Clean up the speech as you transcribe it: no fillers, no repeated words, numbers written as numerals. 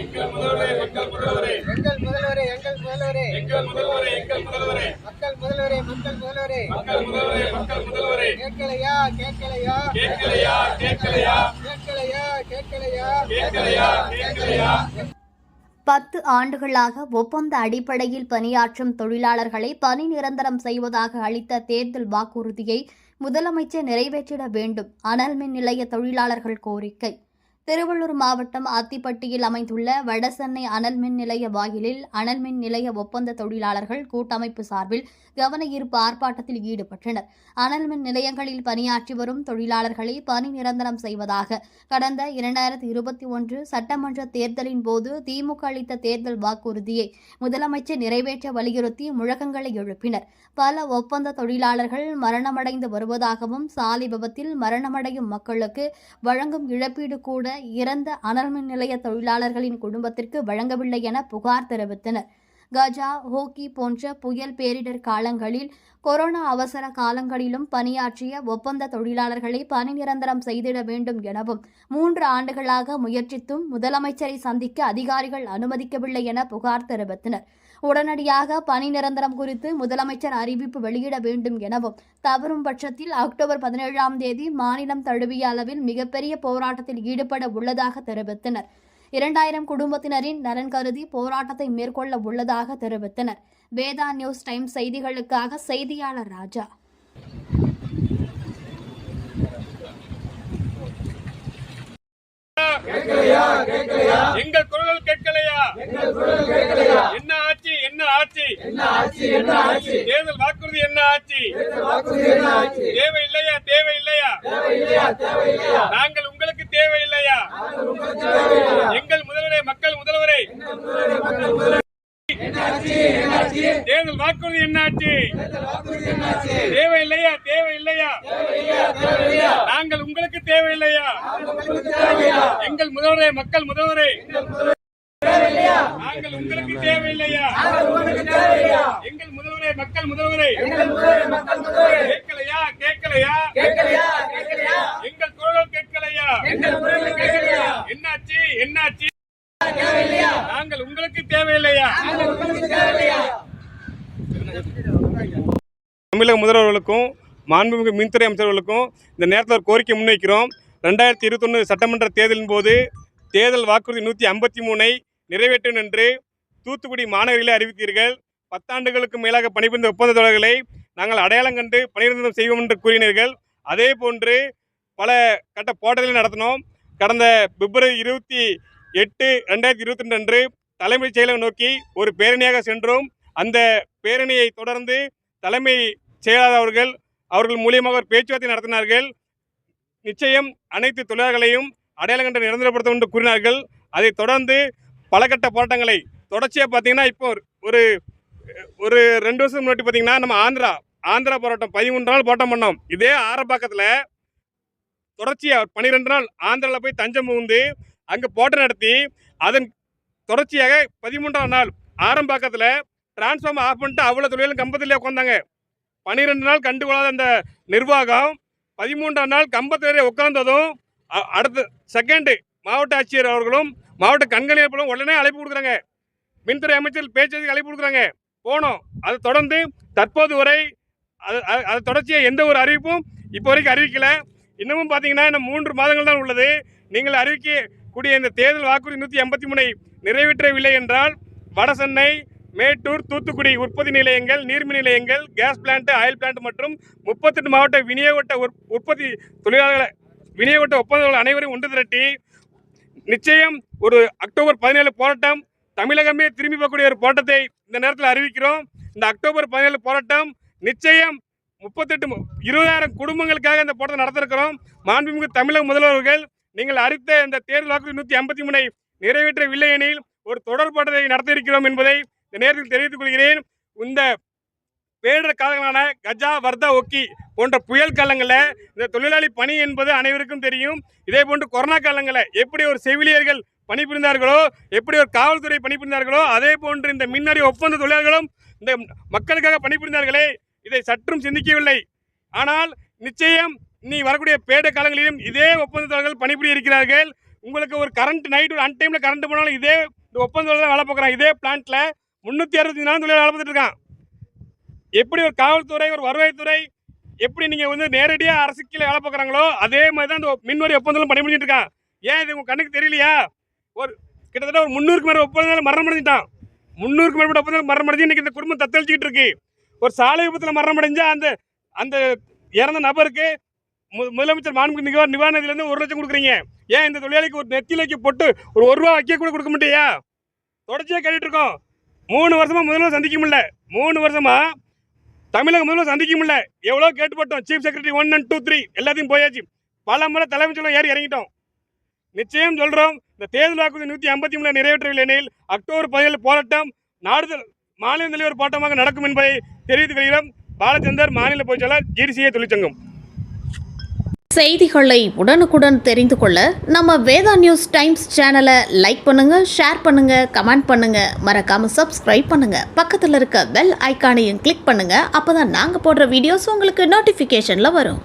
எங்கள் முதல்வரே எங்கள் முதல்வரே எங்கள் முதல்வரே எங்கள் முதல்வரே எங்கள் முதல்வரே எங்கள் முதல்வரே மக்கள் முதல்வரே மக்கள் முதல்வரே மக்கள் முதல்வரே மக்கள் முதல்வரே கேட்கலையா கேட்கலையா கேட்கலையா கேட்கலையா கேட்கலையா கேட்கலையா கேட்கலையா கேட்கலையா 10 ஆண்டுகளாக ஒப்பந்த அடிப்படையில் பணியாற்றும் தொழிலாளர்களை பணி நிரந்தரம் செய்வதாக அளித்த தேர்தல் வாக்குறுதியை முதலமைச்சர் நிறைவேற்றிட வேண்டும். அனல் மின் நிலைய தொழிலாளர்கள் கோரிக்கை. திருவள்ளூர் மாவட்டம் அத்திப்பட்டியில் அமைந்துள்ள வடசென்னை அனல் மின் நிலைய வாயிலில் அனல் மின் நிலைய ஒப்பந்த தொழிலாளர்கள் கூட்டமைப்பு சார்பில் கவன ஈர்ப்பு ஆர்ப்பாட்டத்தில் ஈடுபட்டனர். அனல் மின் நிலையங்களில் பணியாற்றி வரும் தொழிலாளர்களை பணி நிரந்தரம் செய்வதாக கடந்த 2021 சட்டமன்ற தேர்தலின் போது திமுக அளித்த தேர்தல் வாக்குறுதியை முதலமைச்சர் நிறைவேற்ற வலியுறுத்தி முழக்கங்களை எழுப்பினர். பல ஒப்பந்த தொழிலாளர்கள் மரணமடைந்து வருவதாகவும் சாலை விபத்தில் மரணமடையும் மக்களுக்கு வழங்கும் இழப்பீடு கூட இறந்த அனல் மின் நிலைய தொழிலாளர்களின் குடும்பத்திற்கு வழங்கவில்லை என புகார் தெரிவித்தனர். கஜா, ஹோக்கி போன்ற புயல் பேரிடர் காலங்களில், கொரோனா அவசர காலங்களிலும் பணியாற்றிய ஒப்பந்த தொழிலாளர்களை பணி நிரந்தரம் செய்திட வேண்டும் எனவும் 3 ஆண்டுகளாக முயற்சித்தும் முதலமைச்சரை சந்திக்க அதிகாரிகள் அனுமதிக்கவில்லை என புகார் தெரிவித்தனர். உடனடியாக பணி நிரந்தரம் குறித்து முதலமைச்சர் அறிவிப்பு வெளியிட வேண்டும் எனவும், தவறும் பட்சத்தில் அக்டோபர் 17ஆம் தேதி மாநிலம் தழுவிய அளவில் மிகப்பெரிய போராட்டத்தில் ஈடுபட உள்ளதாக தெரிவித்தனர். 2000 குடும்பத்தினரின் நலன் கருதி போராட்டத்தை மேற்கொள்ள உள்ளதாக தெரிவித்தனர். வேதா நியூஸ் டைம்ஸ் செய்திகளுக்காக செய்தியாளர் ராஜா. எங்கள் குரல் கேட்கலையா? என்ன ஆட்சி என்ன ஆட்சி? தேர்தல் வாக்குறுதி என்ன ஆட்சி? தேவையில்லையா தேவையில்லையா? நாங்கள் உங்களுக்கு தேவையில்லையா? எங்கள் முதல்வரே மக்கள் முதல்வரே தேர்தல் வாக்குறுதி என்ன ஆட்சி? தேவையில்லையா தேவையில்லையா? நாங்கள் உங்களுக்கு தேவையில்லையா? எங்கள் முதல்வரே மக்கள் முதல்வரே நாங்கள் உங்களுக்கு தேவையில்லையா? எங்கள் முதல்வரே மக்கள் முதல்வரே கேட்கலையா கேட்கலையா? எங்கள் குரல் கேட்கலையா? என்னாச்சு என்னாச்சு? நாங்கள் உங்களுக்கு தேவையில்லையா? தமிழக முதல்வர்களுக்கும் மாண்புமிகு மின்துறை அமைச்சர்களுக்கும் இந்த நேரத்தில் ஒரு கோரிக்கை முன்வைக்கிறோம். 2021 சட்டமன்ற தேர்தலின் போது தேர்தல் வாக்குறுதி 153ஐ நிறைவேற்றும் என்று தூத்துக்குடி மாநகரிலே அறிவித்தீர்கள். 10 ஆண்டுகளுக்கு மேலாக பணிபுரிந்த ஒப்பந்த தொழிலாளர்களை நாங்கள் அடையாளம் கண்டு பணிநிரந்தரம் செய்வோம் என்று கூறினீர்கள். அதே போன்று பல கட்ட போராட்டங்களை நடத்தினோம். கடந்த பிப்ரவரி 28, 2022 அன்று தலைமைச் செயலகம் நோக்கி ஒரு பேரணியாக சென்றோம். அந்த பேரணியை தொடர்ந்து தலைமை செயலாளர் அவர்கள் மூலியமாக ஒரு பேச்சுவார்த்தை நடத்தினார்கள். நிச்சயம் அனைத்து தொழிலாளர்களையும் அடையாளம் கண்டு நிரந்தரப்படுத்தும் என்று கூறினார்கள். அதை தொடர்ந்து பல கட்ட போராட்டங்களை தொடர்ச்சியாக பார்த்தீங்கன்னா இப்போ ஒரு 2 வருஷம் முன்னாடி பார்த்தீங்கன்னா நம்ம ஆந்திரா போராட்டம் 13 நாள் போராட்டம் பண்ணோம். இதே ஆரப்பாக்கத்தில் தொடர்ச்சியாக 12 நாள் ஆந்திராவில் போய் தஞ்சம் புகுந்து அங்கே போராட்டம் நடத்தி அதன் தொடர்ச்சியாக 13ஆம் நாள் ஆரம்பாக்கத்தில் டிரான்ஸ்ஃபார்மர் ஆஃப் பண்ணிட்டு அவ்வளோ தொழிலும் கம்பத்திலே உட்காந்தாங்க. 12 நாள் கண்டுகொள்ளாத அந்த நிர்வாகம் 13ஆம் நாள் கம்பத்திலே உட்கார்ந்ததும் அடுத்த செகண்டு மாவட்ட ஆட்சியர் அவர்களும் மாவட்ட கண்காணிப்பாளரும் உடனே அழைப்பு கொடுக்குறாங்க. மின்துறை அமைச்சர் பேச்சுக்கு அழைப்பு கொடுக்குறாங்க. போனோம். அதை தொடர்ந்து தற்போது வரை அது தொடர்ச்சியாக எந்த ஒரு அறிவிப்பும் இப்போ வரைக்கும் அறிவிக்கலை. இன்னமும் பார்த்தீங்கன்னா இன்னும் 3 மாதங்கள் தான் உள்ளது. நீங்கள் அறிவிக்கக்கூடிய இந்த தேர்தல் வாக்குறுதி 153ஐ நிறைவேற்றவில்லை என்றால் வடசென்னை, மேட்டூர், தூத்துக்குடி உற்பத்தி நிலையங்கள், நீர்மின் நிலையங்கள், கேஸ் பிளான்ட், ஆயில் பிளான்ட் மற்றும் 38 மாவட்ட விநியோக உற்பத்தி தொழிலாளர்கள் விநியோக ஒப்பந்தங்கள் அனைவரையும் ஒன்று திரட்டி நிச்சயம் ஒரு அக்டோபர் 17 போராட்டம் தமிழகமே திரும்பி போகக்கூடிய ஒரு போராட்டத்தை இந்த நேரத்தில் அறிவிக்கிறோம். இந்த அக்டோபர் 17 போராட்டம் நிச்சயம் 20,000 குடும்பங்களுக்காக இந்த போராட்டத்தை நடத்திருக்கிறோம். மாண்புமிகு தமிழக முதல்வர்கள் நீங்கள் அறிவித்த இந்த தேர்தல் வாக்குறுதி 153ஐ நிறைவேற்றவில்லை எனில் ஒரு தொடர் போராட்டத்தை நடத்த இருக்கிறோம் என்பதை இந்த நேரத்தில் தெரிவித்துக் கொள்கிறேன். இந்த பேரிடர் காலங்களான கஜா, வர்தா, ஒக்கி போன்ற புயல் காலங்களில் இந்த தொழிலாளி பணி என்பது அனைவருக்கும் தெரியும். இதே போன்று கொரோனா காலங்களில் எப்படி ஒரு செவிலியர்கள் பணிபுரிந்தார்களோ, எப்படி ஒரு காவல்துறை பணிபுரிந்தார்களோ, அதே போன்று இந்த மின்னறி ஒப்பந்த தொழிலாளர்களும் இந்த மக்களுக்காக பணிபுரிந்தார்களே, இதை சற்றும் சிந்திக்கவில்லை. ஆனால் நிச்சயம் இனி வரக்கூடிய பேரிடர் காலங்களிலும் இதே ஒப்பந்த தொழிலாளர்கள் பணிபுரிய இருக்கிறார்கள். உங்களுக்கு ஒரு கரண்ட் நைட் ஒரு அன்டைமில் கரண்ட் போனாலும் இதே இந்த ஒப்பந்த தொழிலாளர் வேலை பார்க்குறான். இதே பிளான்ட்ல 365 நாள் தொழிலாளர் வேலை பார்த்துட்டு இருக்கான். எப்படி ஒரு காவல்துறை, ஒரு வருவாய்த்துறை எப்படி நீங்கள் வந்து நேரடியாக அரசு கீழே வேலை பார்க்குறாங்களோ அதே மாதிரி தான் இந்த மின்வாரி ஒப்பந்தம் பணிபுரிஞ்சிட்டு இருக்கான். ஏன் இது உங்கள் கண்ணுக்கு தெரியலையா? ஒரு கிட்டத்தட்ட ஒரு 300க்கு மேலே ஒப்பந்தங்கள் மரணம் அடைஞ்சிட்டான். 300க்கு மேற்பட்ட ஒப்பந்தங்கள் மரணம் அடைஞ்சு இன்னைக்கு இந்த குடும்பம் தத்தளிச்சுக்கிட்டு இருக்கு. ஒரு சாலை விபத்தில் மரணம் அடைஞ்சா அந்த இறந்த நபருக்கு முதலமைச்சர் மாண்புமிகு நிவாரண நிதியிலேருந்து 1 லட்சம் கொடுக்குறீங்க. ஏன் இந்த தொழிலாளிக்கு ஒரு நெத்திலைக்கு போட்டு ஒரு ரூபா வைக்க கூட கொடுக்க மாட்டியா? தொடர்ச்சியாக கேட்டுட்டு இருக்கோம். 3 வருஷமா முதல்வர் சந்திக்க முடியல. 3 வருஷமா தமிழக முதல்வர் சந்திக்க முடியல. எவ்வளோ கேட்டுப்பட்டோம். சீஃப் செக்ரட்டரி 1 and 2 3 எல்லாத்தையும் போயாச்சு. பல முறை தலைமைச் செயலர் ஏறி இறங்கிட்டோம். நிச்சயம் சொல்றோம், இந்த தேர்தல் வாக்குறுதி 153 நிறைவேற்றவில்லை எனில் அக்டோபர் 17 போராட்டம் நாடுதல் மாநில தலைவர் போராட்டமாக நடக்கும் என்பதை தெரிவித்துக் கொள்கிறோம். பாலச்சந்தர், மாநில பொதுச் செயலாளர், GCI தொழிற்சங்கம். செய்திகளை உடனுக்குடன் தெரிந்து கொள்ள நம்ம வேதா நியூஸ் டைம்ஸ் சேனலை லைக் பண்ணுங்க, ஷேர் பண்ணுங்க, கமெண்ட் பண்ணுங்க, மறக்காம சப்ஸ்கிரைப் பண்ணுங்க. பக்கத்தில் இருக்க பெல் ஐகானையும் கிளிக் பண்ணுங்க. அப்பதான் நாங்க போடுற வீடியோஸ் உங்களுக்கு நோட்டிபிகேஷன்ல வரும்.